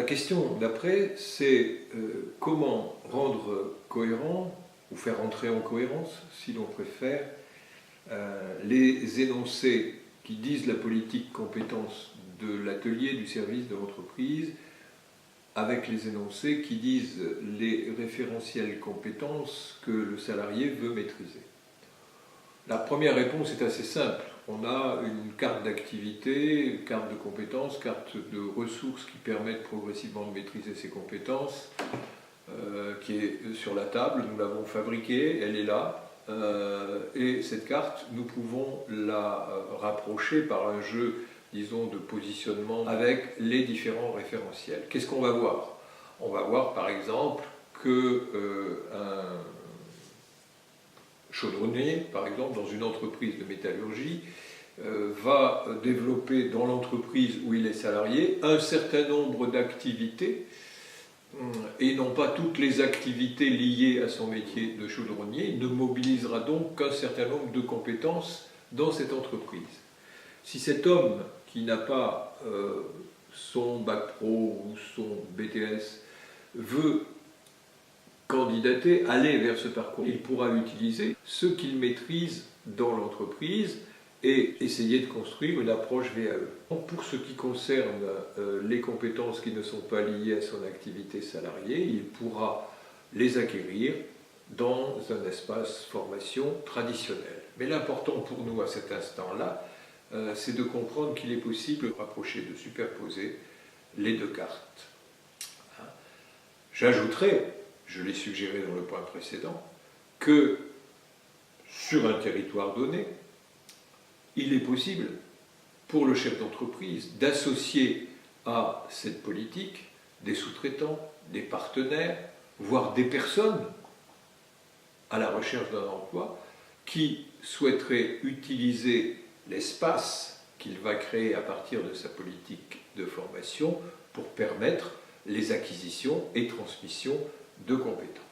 question d'après, c'est comment rendre cohérent, ou faire entrer en cohérence, si l'on préfère, les énoncés qui disent la politique compétence de l'atelier, du service, de l'entreprise, avec les énoncés qui disent les référentiels compétences que le salarié veut maîtriser. La première réponse est assez simple. On a une carte d'activité, carte de compétences, carte de ressources qui permettent progressivement de maîtriser ses compétences, qui est sur la table. Nous l'avons fabriquée, elle est là. Et cette carte, nous pouvons la rapprocher par un jeu, disons, de positionnement avec les différents référentiels. Qu'est-ce qu'on va voir? On va voir par exemple qu'un chaudronnier, par exemple, dans une entreprise de métallurgie, va développer dans l'entreprise où il est salarié un certain nombre d'activités, et non pas toutes les activités liées à son métier de chaudronnier. Il ne mobilisera donc qu'un certain nombre de compétences dans cette entreprise. Si cet homme qui n'a pas son bac pro ou son BTS veut candidater, aller vers ce parcours, il pourra utiliser ce qu'il maîtrise dans l'entreprise et essayer de construire une approche VAE. Pour ce qui concerne les compétences qui ne sont pas liées à son activité salariée, il pourra les acquérir dans un espace formation traditionnel. Mais l'important pour nous à cet instant-là, c'est de comprendre qu'il est possible de rapprocher, de superposer les deux cartes. J'ajouterai, je l'ai suggéré dans le point précédent, que sur un territoire donné, il est possible pour le chef d'entreprise d'associer à cette politique des sous-traitants, des partenaires, voire des personnes à la recherche d'un emploi qui souhaiteraient utiliser l'espace qu'il va créer à partir de sa politique de formation pour permettre les acquisitions et transmissions de compétences.